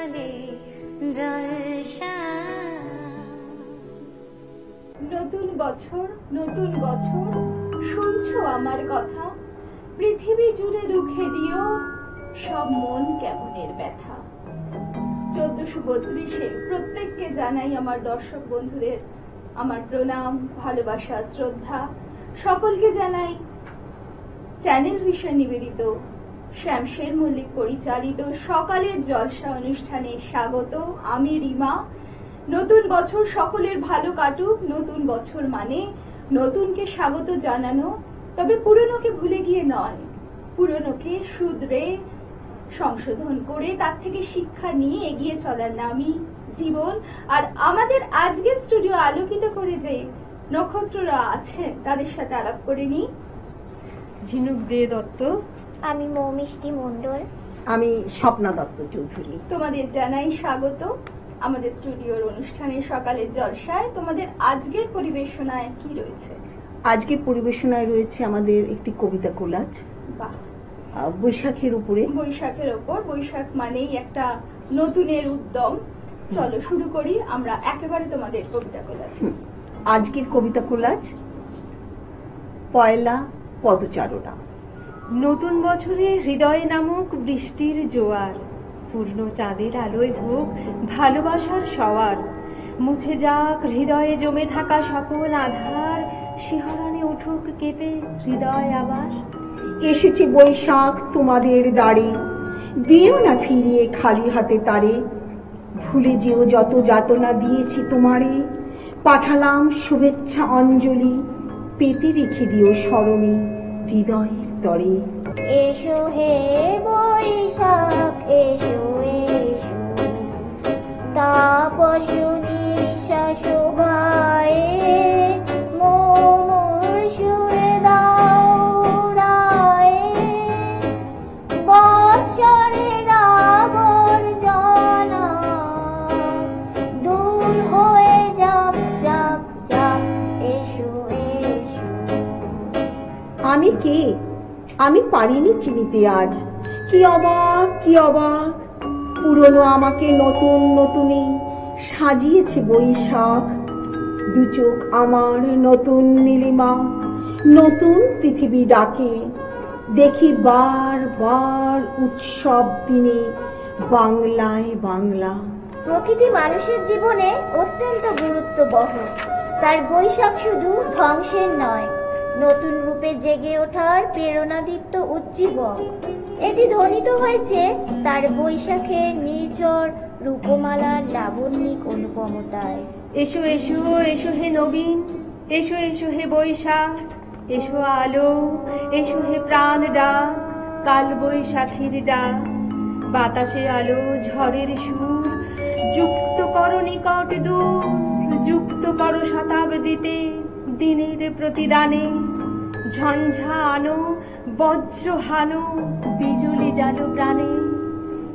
সকালের জলসা। নতুন বছর, নতুন বছর, শুনছো আমার কথা? পৃথিবী জুড়ে রুখে দিও সব মন কেমনের ব্যথা। 1432-এ প্রত্যেককে জানাই আমার দর্শক বন্ধুদের আমার প্রণাম, ভালোবাসা, শ্রদ্ধা। সকলকে জানাই চ্যানেল ভিশন নিবেদিত শ্যামশের মল্লিক পরিচালিত সকালের জলসা অনুষ্ঠানে স্বাগত। আমি রিমা। নতুন বছর সকলের ভালো কাটুক। নতুন বছর মানে নতুনকে স্বাগত জানানো, তবে পুরনোকে ভুলে গিয়ে নয়, পুরনোকে শুধরে সংশোধন করে তার থেকে শিক্ষা নিয়ে এগিয়ে চলার নামই জীবন। আর আমাদের আজকের স্টুডিও আলোকিত করে যে নক্ষত্ররা আছেন তাদের সাথে আলাপ করে নি। ঝিনুক দে দত্ত, আমি মৌমিষ্টি মণ্ডল, আমি স্বপ্না দত্ত চৌধুরী। তোমাদের জানাই স্বাগত আমাদের স্টুডিওর অনুষ্ঠানে সকালের জলসায়। তোমাদের আজকের পরিবেশনায় কি রয়েছে? আজকের পরিবেশনায় রয়েছে আমাদের একটি কবিতা কোলাজ, বাহ, বৈশাখের উপরে। বৈশাখের ওপর। বৈশাখ মানেই একটা নতুনের উদ্যম। চলো শুরু করি আমরা একেবারে তোমাদের কবিতা কোলাজ। আজকের কবিতা কোলাজ পয়লা পদচারণা। নতুন বছরে হৃদয় নামক বৃষ্টির জোয়ার, পূর্ণ চাঁদের আলোয় হোক ভালোবাসার সওয়ার, মুছে যাক হৃদয়ে জমে থাকা সকল আধার, শিহরণে উঠুক কেঁপে হৃদয় আবার। এসেছে বৈশাখ তোমাদের দ্বারে, দিও না ফিরিয়ে খালি হাতে তারে। ভুলে যেও যত যাতনা দিয়েছি তোমারে, পাঠালাম শুভেচ্ছা অঞ্জলি, পেতে রেখে দিও স্মরণে হৃদয়ের তরে। এসো হে বৈশাখ এসো এসো, তাপস নিঃশ্বাস গায়ে, মোর সুরে দাও রায়ে। বৎসরের আবর্জনা দূর হয়ে যাক যাক যাক, এসো এসো। আমি কে? আমি পারিনি চিনিতে আজ। কি অবাক, কি অবাক, পুরনো আমাকে নতুন নতুনই সাজিয়েছে বৈশাখ। দু চোখ আমার নতুন নীলিমা, নতুন পৃথিবী ডাকে। দেখি বার বার উৎসব দিনে বাংলায় বাংলা। প্রকৃতি মানুষের জীবনে অত্যন্ত গুরুত্ববহ। তার বৈশাখ শুধু ধ্বংসের নয়, নতুন রূপে জেগে ওঠার প্রেরণাদীপ্ত উজ্জীবক। এটি ধ্বনিত হয়েছে তার বৈশাখের নির্ঝর রূপমালার লাবণ্যিক অনুপমতায়। এসো এসো এসো হে নবীন, এসো এসো হে বৈশাখ, এসো আলো, এসো হে প্রাণ ডাক, কাল বৈশাখীর ডাক। বাতাসে আলো ঝড়ের সুর, যুক্ত করো নিকট দূর, যুক্ত করো শতাব্দীতে দিনের প্রতিদানে। ঝঞ্ঝা আনো, বজ্র হানো, বিজুলি জালো প্রাণে।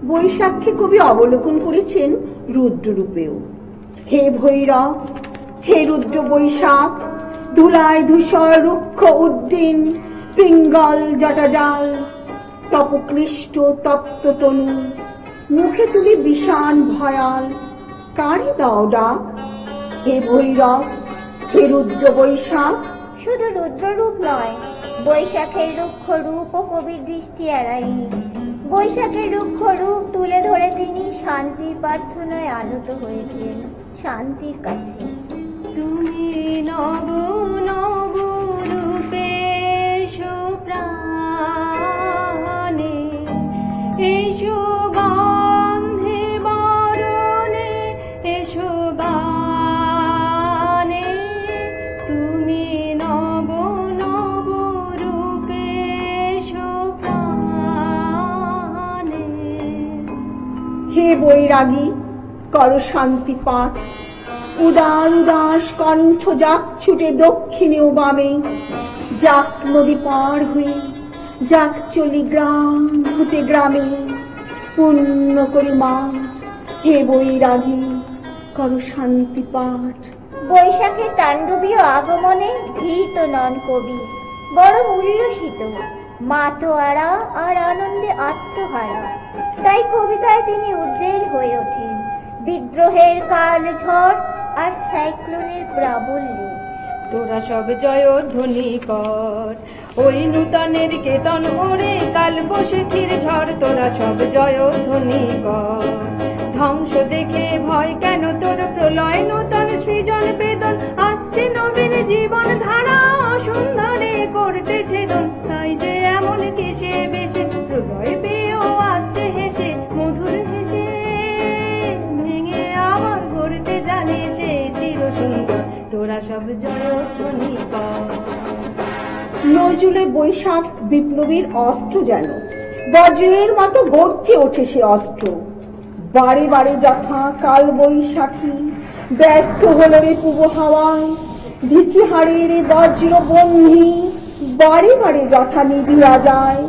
বৈশাখকে কবি অবলোকন করেছেন রুদ্ররূপেও। হে ভৈরব, হে রুদ্র বৈশাখ, ধুলায় ধূসর রুক্ষ উদ্দিন, পিঙ্গল জটাজাল, তপক্লিষ্ট তপ্ত তনু, মুখে তুলি বিষাণ ভয়াল, কারি দাও ডাক। হে ভৈরব, হে রুদ্র বৈশাখ। শুধু রুদ্ররূপ নয়, বৈশাখের রুক্ষ রূপ ও কবির দৃষ্টি এড়ায়নি। বৈশাখের রুক্ষ রূপ তুলে ধরে তিনি শান্তির প্রার্থনায় আহত হয়েছেন শান্তির কাছে। তুমি নব নব রূপে এসো প্রাণে, এসো গন্ধে বরণে, এসো গানে। তুমি নব নব রূপে এসো প্রাণে। হে বৈরাগী, কর শান্তি পাঠ, উদার উদাস কণ্ঠ যাক ছুটে দক্ষিণে ও বামে। যাক নদী পার হয়ে, যাক চলি গ্রাম হতে গ্রামে, পূর্ণ করি মা। হে বৈরাগী, কর শান্তি পাঠ। বৈশাখের তাণ্ডবীয় আগমনে ভীত নন কবি, বরং উল্লসিত, মাতোয়ারা আর আনন্দে আত্মহারা। তার তাই কবিতায় তিনি উদ্রেল হয়ে ওঠেন বিদ্রোহের কাল ঝড় আর সাইক্লোনের প্রাবল্যে। তোরা সব জয়ধ্বনি কর, ওই নূতনের কেতন ওরে কাল বৈশাখীর ঝড়, তোরা সব জয়ধ্বনি কর। ধ্বংস দেখে ভয় কেন তোর, প্রলয় নূতন সৃজন বেদন, আসছে নবীন জীবন ধারা অসুন্দরে করতেছে দন। তাই যে এমন কেসে বেশে প্রলয় পেয়েও আসছে হেসে, মধুর হেসে ভেঙে আবার গড়তে জানে সে চির সুন্দর, তোরা সব জয়ধ্বনি কর। নজরুলের বৈশাখ বিপ্লবীর অস্ত্র যেন বজ্রের মতো গর্জে ওঠে সে অস্ত্র। বারে বারে যথা কাল বৈশাখী ব্যর্থ হল রে পূব হাওয়ায়, ভিচি হাড়ের বজ্র বন্ধি বারে বারে যথা নিভিয়া যায়।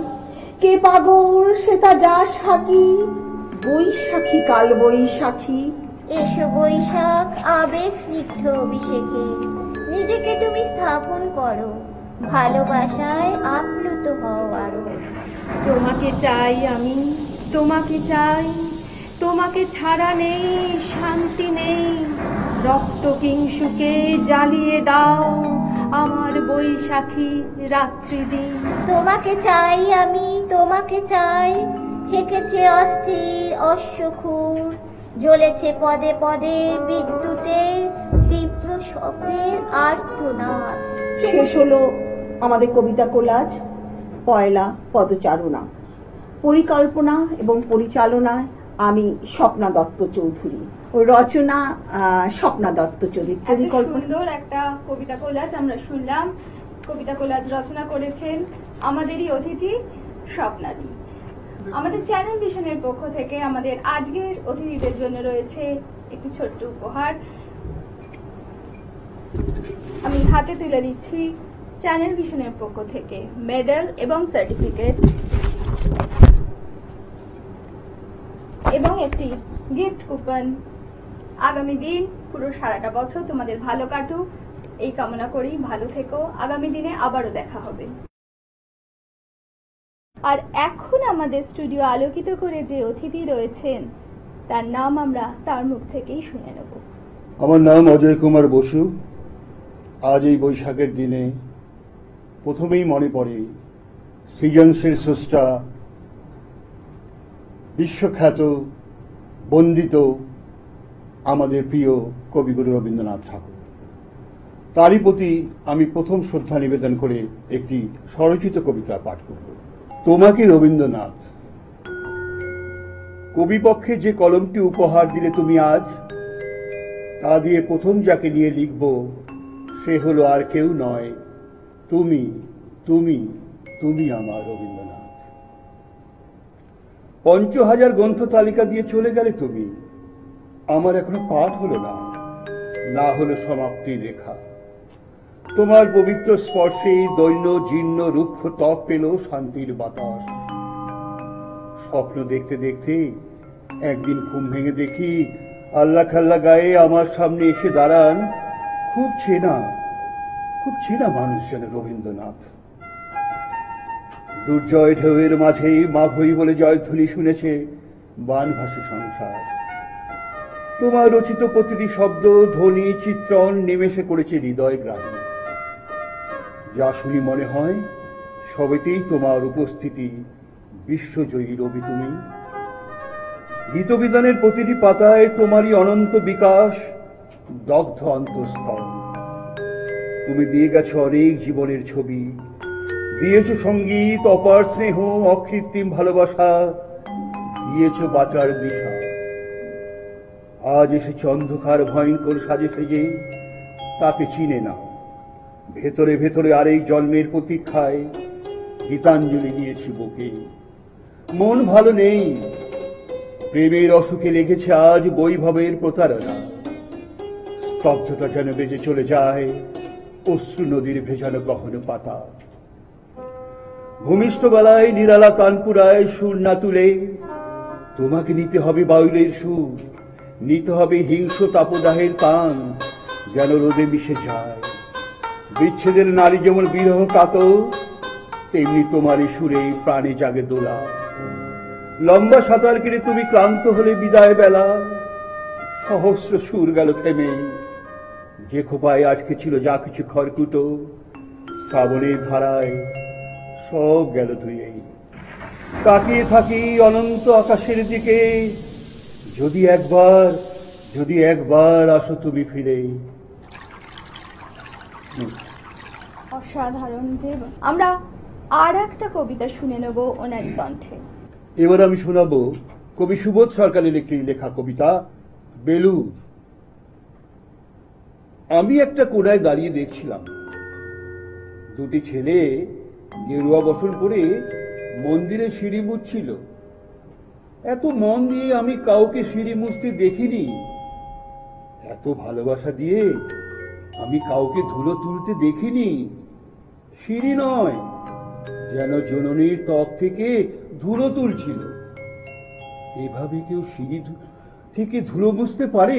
কে পাগল সে তা যাস হাকি, বৈশাখী কাল বৈশাখী। এসো বৈশাখ আবেগ স্নিগ্ধ অভিষেকে, নিজেকে তুমি স্থাপন করো, ভালোবাসায় আপ্লুত হও আরো। তোমাকে চাই আমি, তোমাকে চাই, তোমাকে ছাড়া নেই শান্তি নেই। রক্ত কিংসুকে জ্বালিয়ে দাও আমার বৈশাখী রাত্রি দিন। তোমাকে চাই আমি, তোমাকে চাই, হেঁকেছে অস্থির অশ্বক্ষুর, জ্বলেছে পদে পদে বিদ্যুতের তীব্র শব্দের আর্তনাদ। শেষ হলো আমাদের কবিতা কোলাজ পয়লা পদচারণা। পরিকল্পনা এবং পরিচালনায় আমি স্বপ্না দত্ত চৌধুরী, ও রচনা স্বপ্না দত্ত চৌধুরী। পরিকল্পনা সুন্দর একটা কবিতা কোলাজ আমরা শুনলাম। কবিতা কোলাজ রচনা করেছেন আমাদেরই অতিথি স্বপ্নাদি। আমাদের চ্যানেল ভিশনের পক্ষ থেকে আমাদের আজকের অতিথিদের জন্য রয়েছে একটি ছোট্ট উপহার। আমি হাতে তুলে দিচ্ছি চ্যানেল ভিশনের পক্ষ থেকে মেডেল এবং সার্টিফিকেট এবং একটি গিফট কুপন। আগামী দিন পুরো সারাটা বছর তোমাদের ভালো কাটুক এই কামনা করি। ভালো থেকো, আগামী দিনে আবারও দেখা হবে। আর এখন আমাদের স্টুডিও আলোকিত করে যে অতিথি রয়েছেন তার নাম আমরা তার মুখ থেকেই শুনে নেব। আমার নাম অজয় কুমার বসু। আজ এই বৈশাখের দিনে প্রথমেই মনে পড়ে সৃজনশীল স্রষ্টা, বিশ্বখ্যাত বন্দিত আমাদের প্রিয় কবিগুরু রবীন্দ্রনাথ ঠাকুর। তারই প্রতি আমি প্রথম শ্রদ্ধা নিবেদন করে একটি স্বরচিত কবিতা পাঠ করব। তোমাকে রবীন্দ্রনাথ, কবিপক্ষে যে কলমটি উপহার দিলে তুমি আজ, তা দিয়ে প্রথম যাকে নিয়ে লিখব সে হলো আর কেউ নয়, তুমি তুমি তুমি আমার রবীন্দ্রনাথ। ৫০০০ গ্রন্থ তালিকা দিয়ে চলে গেলে তুমি, আমার এখনো পাঠ হলো না, না হলো সমাপ্তির রেখা। তোমার পবিত্র স্পর্শে দৈন্য জীর্ণ রুক্ষ ত্বক পেল শান্তির বাতাস। স্বপ্ন দেখতে দেখতে একদিন ঘুম ভেঙে দেখি আল্লাহ খাল্লা গায়ে আমার সামনে এসে দাঁড়ান খুব চেনা মানুষ যেন রবীন্দ্রনাথ। দুর্জয় ঢেউয়ের মাঝে মা ভই বলে জয়ধ্বনি শুনেছে বানভাসী সংসার। তোমার রচিত প্রতিটি শব্দ ধ্বনি চিত্রণ নিমেষে করেছে হৃদয় গ্রাহী। যা শুনি মনে হয় সবেতেই তোমার উপস্থিতি, বিশ্বজয়ী রবি তুমি। গীতবিধানের প্রতিটি পাতায় তোমারই অনন্ত বিকাশ, দগ্ধ অন্তঃস্থল। তুমি দিয়ে গেছো অনেক জীবনের ছবি, দিয়েছো সঙ্গীত, অপার স্নেহ, অকৃত্রিম ভালোবাসা, দিয়েছো বাঁচার দিশা। আজ এসেছে অন্ধকার ভয়ঙ্কর সাজে সেজে, তাকে চিনে নাও। ভেতরে ভেতরে আরেক জন্মের প্রতীক্ষায় গীতাঞ্জলি দিয়েছি বুকে। মন ভালো নেই, প্রেমের অসুখে লেগেছে আজ বৈভবের প্রতারণা। স্তব্ধতা যেন বেজে চলে যায় অশ্রু নদীর ভেজানো গহন পাতা। ভূমিষ্ঠ বেলায় নিরালা তানপুরায় সুর না তুলে তোমাকে নিতে হবে বাউলের সুর, নিতে হবে হিংস্র তাপদাহের তান যেন রোদে মিশে যায়। বিচ্ছেদের নারী যেমন বিরহ কাতর, তেমনি তোমার সুরে প্রাণে জাগে দোলা। লম্বা সাঁতার কেটে তুমি ক্লান্ত হলে বিদায় বেলা, সহস্র সুর গেল থেমে, যে খোপায় আটকে ছিল যা কিছু খড়কুটো, শ্রাবণের ধারায় সব গেল ধুয়ে। তাকিয়ে থাকি অনন্ত আকাশের দিকে, যদি একবার আসো তুমি ফিরে। অসাধারণ দেব। আমরা আর একটা কবিতা শুনে নেব ওনার কণ্ঠে। এবার আমি শোনাবো কবি সুবোধ সরকারের একটি লেখা কবিতা বেলুর। আমি একটা কোণায় দাঁড়িয়ে দেখছিলাম, দুটি ছেলে গেরুয়া বসন পরে মন্দিরে সিঁড়ি মুছছিল। এত মন দিয়ে আমি কাউকে সিঁড়ি মুছতে দেখিনি, এত ভালোবাসা দিয়ে আমি কাউকে ধুলো তুলতে দেখিনি। সিঁড়ি নয়, যেন জননীর ত্বক থেকে ধুলো তুলছিল। এভাবে কেউ সিঁড়ি থেকে ধুলো মুছতে পারে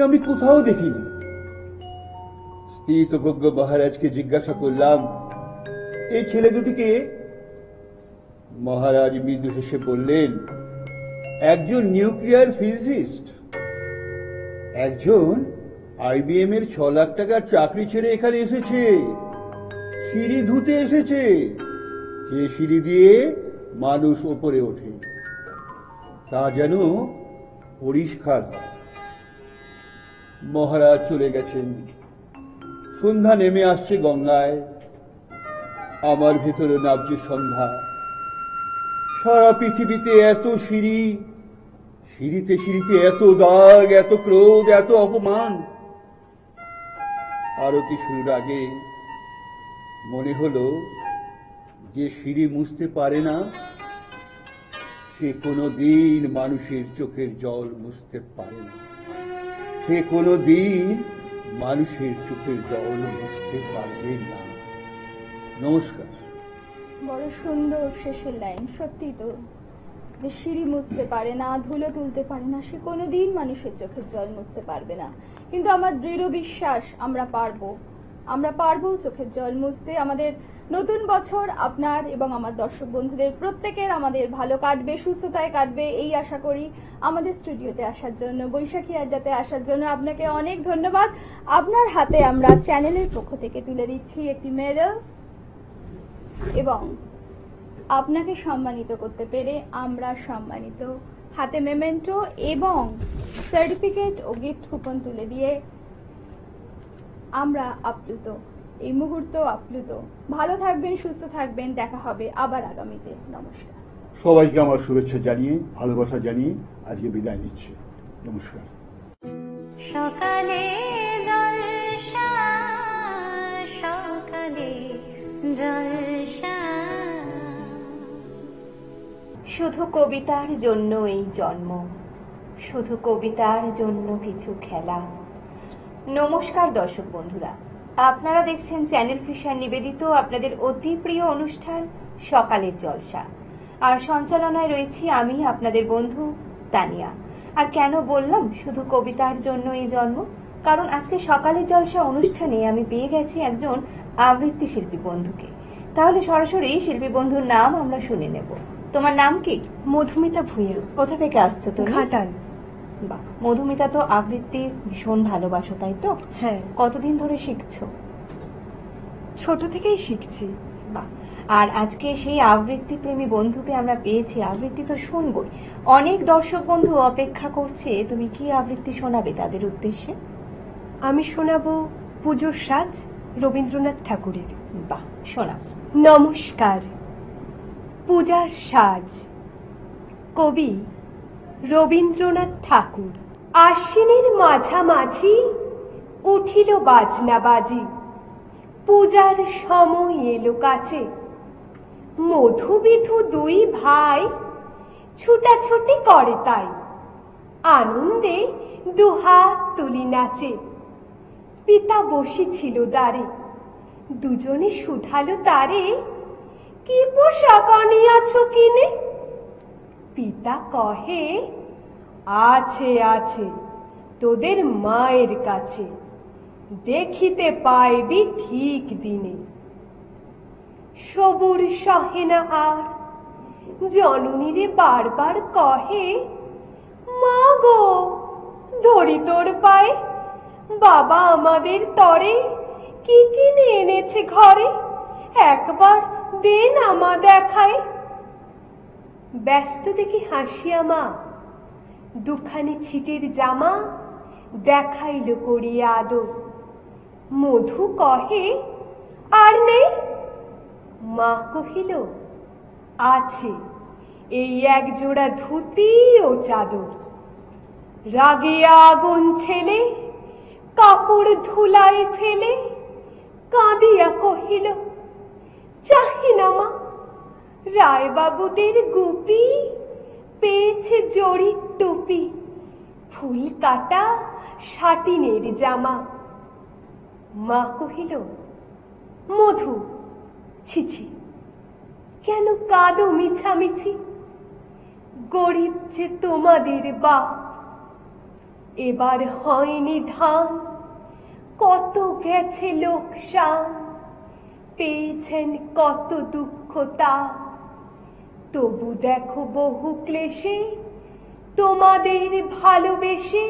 আমি কোথাও দেখিনি। স্থিতপ্রজ্ঞ মহারাজকে জিজ্ঞাসা করলাম, এই ছেলে দুটিকে? মহারাজ মৃদু হেসে বললেন, একজন নিউক্লিয়ার ফিজিসিস্ট, একজন IBM এর 6 লাখ টাকার চাকরি ছেড়ে এখানে এসেছে, সিঁড়ি ধুতে এসেছে। যে সিঁড়ি দিয়ে মানুষ ওপরে ওঠে তা যেন পরিষ্কার হয়। মহারাজ চলে গেছেন, সন্ধ্যা নেমে আসছে গঙ্গায়, আমার ভেতরে নাবছে সন্ধ্যা। সারা পৃথিবীতে এত সিঁড়ি, সিঁড়িতে সিঁড়িতে এত দাগ, এত ক্রোধ, এত অপমান। আরতি শুরুর আগে মনে হলো, যে সিঁড়ি মুছতে পারে না সে কোনোদিন মানুষের চোখের জল মুছতে পারে না, সে কোনোদিন মানুষের চোখের জল মুছতে পারবে না। নমস্কার। বড় সুন্দর শেষের লাইন। সত্যি তো, যে সিঁড়ি মুছতে পারে না, ধুলো তুলতে পারে না, সে কোনোদিন মানুষের চোখের জল মুছতে পারবে না। কিন্তু আমার দৃঢ় বিশ্বাস আমরা পারবো চোখের জল মুছতে। আমাদের নতুন বছর আপনার এবং আমার দর্শক বন্ধুদের প্রত্যেকের আমাদের ভালো কাটবে, সুস্থতায় কাটবে, এই আশা করি। আমাদের স্টুডিওতে আসার জন্য, বৈশাখী আড্ডাতে আসার জন্য আপনাকে অনেক ধন্যবাদ। আপনার হাতে আমরা চ্যানেলের পক্ষ থেকে তুলে দিচ্ছি একটি মেডেল, এবং আপনাকে সম্মানিত করতে পেরে আমরা সম্মানিত। হাতে মেমেন্টো এবং সার্টিফিকেট ও গিফট কুপন তুলে দিয়ে আমরা আপ্লুত, এই মুহূর্ত আপ্লুত। ভালো থাকবেন, সুস্থ থাকবেন, দেখা হবে আবার আগামীতে। নমস্কার। সবাইকে আমার শুভেচ্ছা জানিয়ে, ভালোবাসা জানিয়ে আজকে বিদায় নিচ্ছি। নমস্কার। সকালে জলসা, সকালে জলসা। শুধু কবিতার জন্য এই জন্ম, শুধু কবিতার জন্য কিছু খেলা। নমস্কার দর্শক বন্ধুরা, আপনারা দেখছেন চ্যানেল ফিশার নিবেদিত আপনাদের অতি প্রিয় অনুষ্ঠান সকালের জলসা। আর সঞ্চালনায় রয়েছি আমি, আপনাদের বন্ধু তানিয়া। আর কেন বললাম শুধু কবিতার জন্য এই জন্ম? কারণ আজকে সকালের জলসা অনুষ্ঠানে আমি পেয়ে গেছি একজন আবৃত্তি শিল্পী বন্ধুকে। তাহলে সরাসরি শিল্পী বন্ধুর নাম আমরা শুনে নেব। তোমার নাম কি? মধুমিতা ভূঁইয়া। কোথা থেকে আসছো তুমি? ঘাটাল। বাহ, মধুমিতা তো আবৃত্তি ভীষণ ভালোবাসো, তাই তো? হ্যাঁ, কতদিন ধরে শিখছো? ছোট থেকেই শিখছি। বাহ, আর আজকে সেই আবৃত্তি প্রেমী বন্ধুকে আমরা পেয়েছি। আবৃত্তি তো শুনবই, অনেক দর্শক বন্ধু অপেক্ষা করছে তুমি কি আবৃত্তি শোনাবে তাদের উদ্দেশ্যে। আমি শোনাবো পুজোর সাজ রবীন্দ্রনাথ ঠাকুরের। বাহ, শোনা। নমস্কার। পূজার সাজ, কবি রবীন্দ্রনাথ ঠাকুর। আশ্বিনের মাঝামাঝি উঠিল বাজনা বাজি, পূজার সময় এলো কাছে। মধুবিধু দুই ভাই ছুটাছুটি করে তাই, আনন্দে দুহাত তুলি নাচে। পিতা বসেছিল দ্বারে, দুজনে শুধালো তারে, কি পোশাক আনিয়াছ কিনে? পিতা কহে, আছে আছে তোদের মায়ের কাছে, দেখিতে পাইবি ঠিক দিনে। সবুর সহে না আর, জননীরে বারবার কহে, মা গো ধরি তোর পায়ে, বাবা আমাদের তরে কি কিনে এনেছে ঘরে, একবার দে না মা দেখায়। ব্যস্ত দেখি হাসিয়া মা দুখানি ছিটের জামা দেখাইল করিয়া আদর। মধু কহে, আর নেই? মা কহিল, আছে এই এক জোড়া ধুতি ও চাদর। রাগে আগুন ছেলে কাপড় ধুলাই ফেলে কাঁদিয়া কহিল, চাহি না মা, রায়বাবুদের গুপি পেয়েছে জরির টুপি, ফুল কাটা সাটিনের জামা। মা কহিল, মধু ছিছি, কেন কাঁদো মিছামিছি? গরিব যে তোমাদের বাপ, এবার হয়নি ধান, কত গেছে লোকসান, পেয়েছেন কত দুঃখ তা। তবু দেখো বহু ক্লেশে তোমাদের ভালোবেসে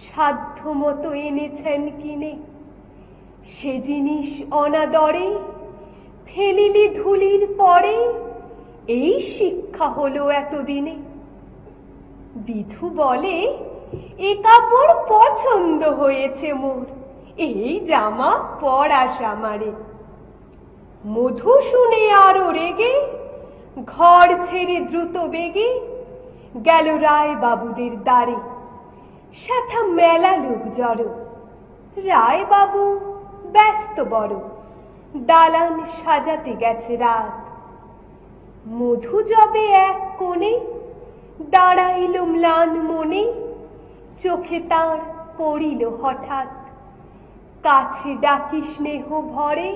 সাধ্য মতো এনেছেন কিনে, সে জিনিস অনাদরে ফেলিলি ধুলির পরে, এই শিক্ষা হলো এতদিনে। বিধু বলে, এ কাপড় পছন্দ হয়েছে মোর, এই জামা পরাস আমারে। মধু শুনে আরো রেগে ঘর ছেড়ে দ্রুত বেগে গেল রায় বাবুদের দ্বারে। সাথা মেলা লোক জড়ো, রায় বাবু ব্যস্ত বড়, দালান সাজাতে গেছে রাত। মধু যবে এক কোণে দাঁড়াইল ম্লান মনে, চোখে তার পড়িল হঠাৎ, কাছে ডাকি স্নেহ ভরে,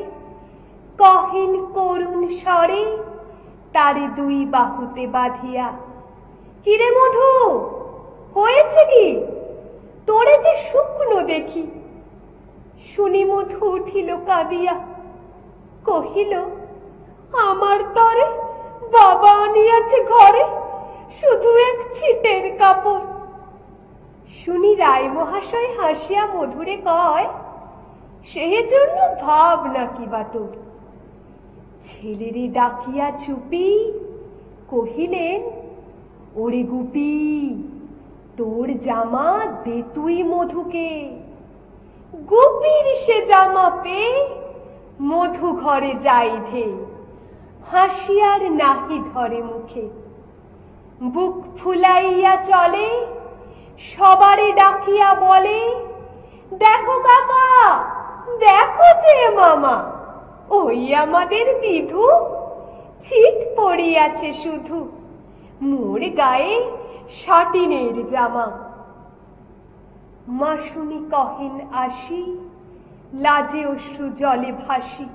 কহিন করুণ স্বরে তারে দুই বাহুতে বাঁধিয়া, কিরে মধু হয়েছে কি? তোরে যে শুকনো দেখি। শুনি মধু উঠিল কাঁদিয়া, কহিল, আমার তরে বাবা আনিয়াছে ঘরে শুধু এক ছিটের কাপড়। শুনি রায় মহাশয় হাসিয়া মধুরে কয়, সেজন্য ভাব নাকি বা তোর? ছেলেরে ডাকিয়া চুপি কহিলেন, ওরে গুপি, তোর জামা দে তুই মধুকে। গুপির সে জামা পেয়ে মধু ঘরে যাই ধে, হাসিয়ার নাহি ধরে মুখে। বুক ফুলাইয়া চলে, সবারে ডাকিয়া বলে, দেখো কাকা, দেখো যে মামা, ওই আমাদের বিধু, ছিট পড়িয়াছে শুধু, মোর গায়ে সাটিনের জামা। মা শুনি কহেন আসি, লাজে অশ্রু জলে ভাসি,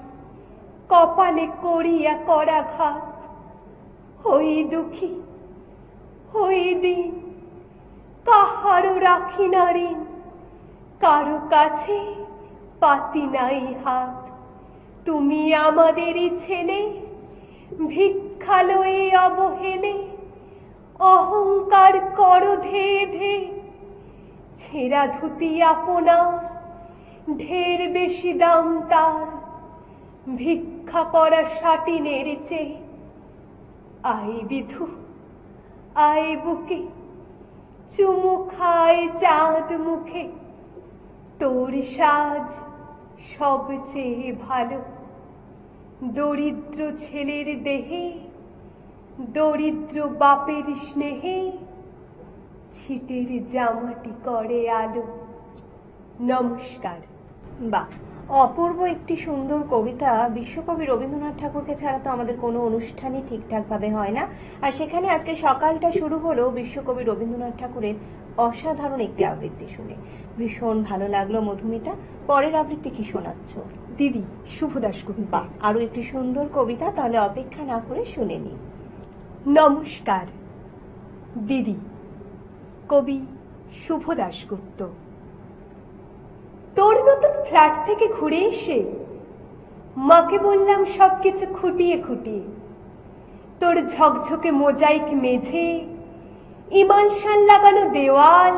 কপালে করিয়া করাঘাত। হই দুঃখী হই দিন, কাহারও রাখি না ঋণ, কারো কাছে পাতি নাই হাত। তুমি আমাদেরই ছেলে, ভিক্ষা লয়ে অবহেলে, অহংকার করো ধে ধে। ছেঁড়া ধুতি আপনার, ঢের বেশি দাম তার, ভিক্ষা করা সাটিনের চেয়ে। আই বিধু আই বুকে, চুমু খায় চাঁদ মুখে, তোর সাজ সবচেয়ে ভালো। দরিদ্র ছেলের দেহে, দরিদ্র বাপের স্নেহে, ছিটের জামাটি করে আলো। নমস্কার। বাহ, অপূর্ব একটি সুন্দর কবিতা। বিশ্বকবি রবীন্দ্রনাথ ঠাকুরকে ছাড়া তো আমাদের কোনো অনুষ্ঠানই ঠিকঠাক ভাবে হয় না, আর সেখানে আজকে সকালটা শুরু হলো বিশ্বকবি রবীন্দ্রনাথ ঠাকুরের অসাধারণ একটি আবৃত্তি শুনে। ভীষণ ভালো লাগলো মধুমিতা। পরের আবৃত্তি কি শোনাচ্ছ? দিদি শুভ দাশগুপ্ত। বাহ, আরো একটি সুন্দর কবিতা, তাহলে অপেক্ষা না করে শুনে নি। নমস্কার দিদি। কবি শুভ দাশগুপ্ত। তোর নতুন ফ্ল্যাট থেকে ঘুরে এসে মাকে বললাম সবকিছু খুঁটিয়ে খুঁটিয়ে, তোর ঝকঝকে মোজাইক মেঝে, ইমালশান লাগানো দেওয়াল,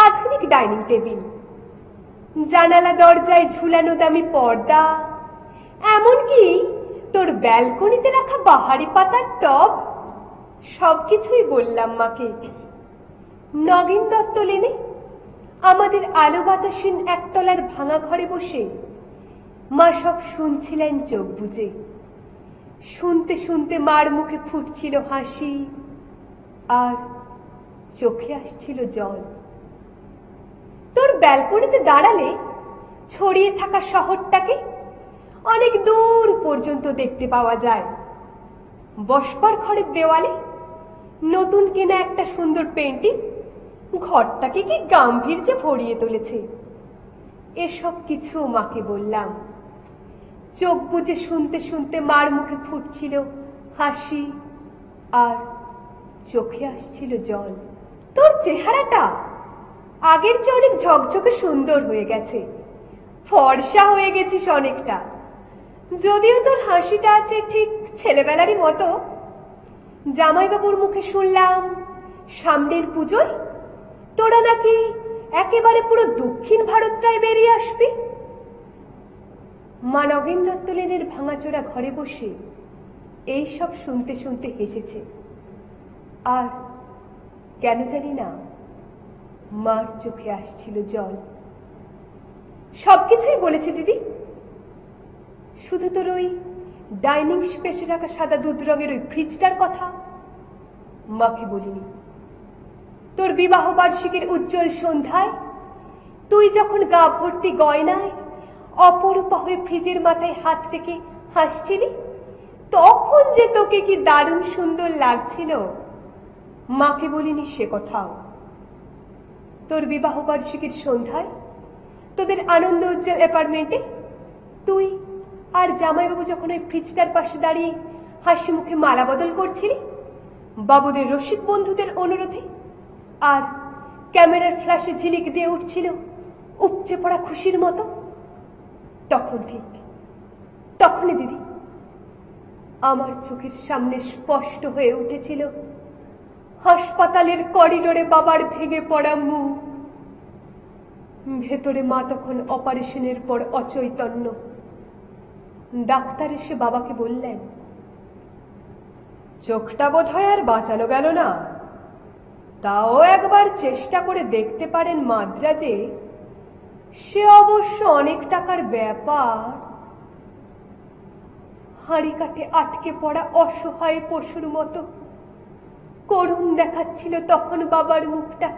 আধুনিক ডাইনিং টেবিল, জানালা দরজায় ঝুলানো দামি পর্দা, এমনকি তোর ব্যালকনিতে রাখা বাহারি পাতার টব, সবকিছুই বললাম মাকে। নগেন দত্ত লেনে আমাদের আলো বাতাসীন একতলার ভাঙা ঘরে বসে মা সব শুনছিলেন চোখ বুজে। শুনতে শুনতে মার মুখে ফুটছিল হাসি, আর চোখে আসছিল জল। তোর ব্যালকনিতে দাঁড়ালে ছড়িয়ে থাকা শহরটাকে অনেক দূর পর্যন্ত দেখতে পাওয়া যায়। বসবার ঘরের দেওয়ালে নতুন কেনা একটা সুন্দর পেন্টিং ঘরটাকে কি গাম্ভীর্যে ভরিয়ে তুলেছে। এসব কিছু মাকে বললাম। চোখ বুজে শুনতে শুনতে মার মুখে ফুটছিল হাসি, আর চোখে আসছিল জল। তোর চেহারাটা আগের চেয়ে অনেক ঝকঝকে সুন্দর হয়ে গেছে, ফর্সা হয়ে গেছিস অনেকটা। যদিও তোর হাসিটা আছে ঠিক ছেলেবেলারই মতো। জামাইবাবুর মুখে শুনলাম সামনের পুজোয় তোরা নাকি একেবারে পুরো দক্ষিণ ভারতটায় বেরিয়ে আসবি। মা নগেন দত্ত লেনের ভাঙাচোরা ঘরে বসে এই সব শুনতে শুনতে হেসেছে, আর কেন জানি না মার চোখে আসছিল জল। সবকিছুই বলেছে দিদি, শুধু তোর ওই ডাইনিং স্পেসে রাখা সাদা দুধ রঙের ওই ফ্রিজটার কথা মাকে বলিনি। তোর বিবাহ বার্ষিকীর উজ্জ্বল সন্ধ্যায় তুই যখন গা ভর্তি গয়নায় অপরূপা হয়ে ফ্রিজের মাথায় হাত রেখে হাসছিলি, তখন যে তোকে কি দারুণ সুন্দর লাগছিল মাকে বলিনি সে কথাও। তোর বিবাহ বার্ষিকীর সন্ধ্যায় তোদের আনন্দ উজ্জ্বল অ্যাপার্টমেন্টে তুই আর জামাইবাবু যখন ওই ফ্রিজটার পাশে দাঁড়িয়ে হাসি মুখে মালা বদল করছিলি বাবুদের রসিক বন্ধুদের অনুরোধে, আর ক্যামেরার ফ্ল্যাশে ঝিলিক দিয়ে উঠছিল উপচে পড়া খুশির মতো, তখন ঠিক তখনই দিদি আমার চোখের সামনে স্পষ্ট হয়ে উঠেছিল হাসপাতালের করিডোরে বাবার ভেঙে পড়া মুখ। ভেতরে মা তখন অপারেশনের পর অচৈতন্য। ডাক্তার এসে বাবাকে বললেন, চোখটা বোধহয় আর বাঁচানো গেল না, তাও একবার চেষ্টা করে দেখতে পারেন মাদ্রাজে। সে অবশ্য অনেক টাকার ব্যাপার। হাঁড়ি কাটে আটকে পড়া অসহায় পশুর মতো করুণ দেখাচ্ছিল তখন বাবার মুখটা।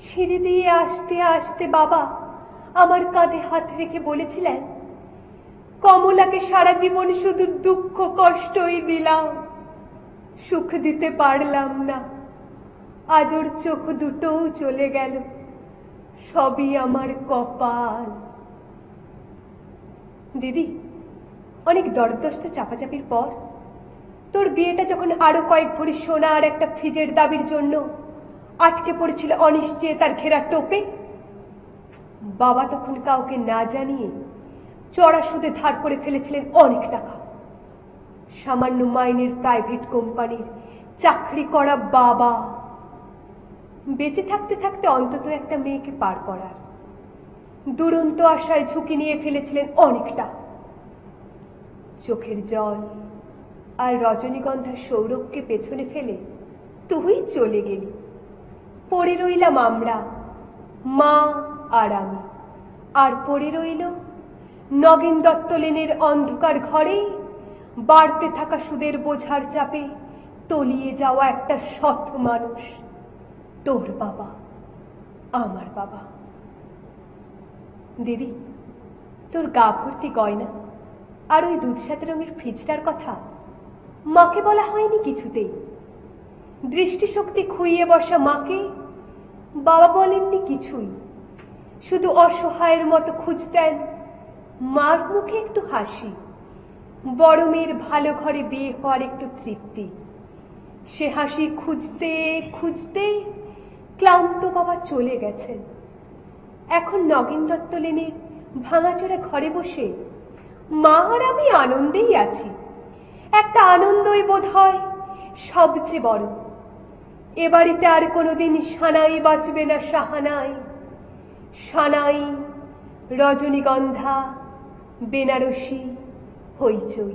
সিঁড়ি দিয়ে আসতে আসতে বাবা আমার কাঁধে হাত রেখে বলেছিলেন, কমলাকে সারা জীবন শুধু দুঃখ কষ্টই দিলাম, সুখ দিতে পারলাম না। আজ ওর চোখ দুটোও চলে গেল, সবই আমার কপাল। দিদি, অনেক দরদস্ত চাপাচাপির পর তোর বিয়েটা যখন আরো কয়েক ভরি সোনা আর একটা ফ্রিজের দাবির জন্য আটকে পড়েছিল অনিশ্চয়তার ঘেরা টোপে, বাবা তখন কাউকে না জানিয়ে চড়া সুদে ধার করে ফেলেছিলেন অনেক টাকা। সামান্য মাইনের প্রাইভেট কোম্পানির চাকরি করা বাবা বেঁচে থাকতে থাকতে অন্তত একটা মেয়েকে পার করার দুরন্ত আশায় ঝুঁকি নিয়ে ফেলেছিলেন অনেকটা। চোখের জল আর রজনীগন্ধার সৌরভকে পেছনে ফেলে তুই চলে গেলি। পড়ে রইলাম আমরা, মা আর আমি, আর পড়ে রইল নগেন দত্ত লেনের অন্ধকার ঘরে বাড়তে থাকা সুদের বোঝার চাপে তলিয়ে যাওয়া একটা সৎ মানুষ, তোর বাবা, আমার বাবা। দিদি, তোর গা ভর্তি গয়না আর ওই দুধসাত রঙের ফ্রিজটার কথা মাকে বলা হয়নি কিছুতেই। দৃষ্টিশক্তি খুইয়ে বসা মাকে বাবা বলেননি কিছুই, শুধু অসহায়ের মতো খুঁজতেন মার মুখে একটু হাসি, বড় মেয়ের ভালো ঘরে বিয়ে হওয়ার একটু তৃপ্তি। সে হাসি খুঁজতে খুঁজতে ক্লান্ত বাবা চলে গেছেন। এখন নগেন দত্ত লেনের ভাঙাচোরা ঘরে বসে মা আর আমি আনন্দেই আছি। একটা আনন্দই বোধ হয় সবচেয়ে বড়। এ বাড়িতে আর কোনোদিন সানাই বাজবে না, সাহানাই, সানাই, রজনীগন্ধা, বেনারসি, হইচই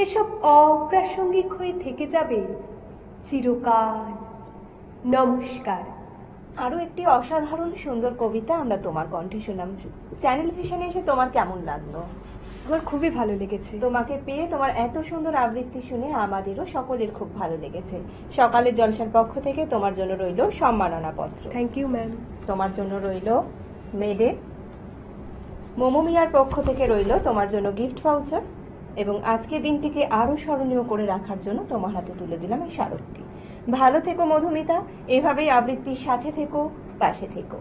এসব অপ্রাসঙ্গিক হয়ে থেকে যাবে চিরকাল। নমস্কার। আরো একটি অসাধারণ সুন্দর কবিতা আমরা তোমার কণ্ঠে শুনলাম। চ্যানেল ভিশনে এসে তোমার কেমন লাগলো? আমার খুবই ভালো লেগেছে। তোমাকে পেয়ে, তোমার এত সুন্দর আবৃত্তি শুনে আমাদেরও সকলের খুব ভালো লেগেছে। সকালের জলসার পক্ষ থেকে তোমার জন্য রইল সম্মাননা পত্র। Thank you ma'am. তোমার জন্য রইল মেডে। মোমো মিয়ার পক্ষ থেকে রইল তোমার জন্য গিফট ভাউচার, এবং আজকের দিনটিকে আরো স্মরণীয় করে রাখার জন্য তোমার হাতে তুলে দিলাম এই স্মারকটি। ভালো থেকো মধুমিতা, এভাবেই আবৃত্তির সাথে থেকো, পাশে থেকো।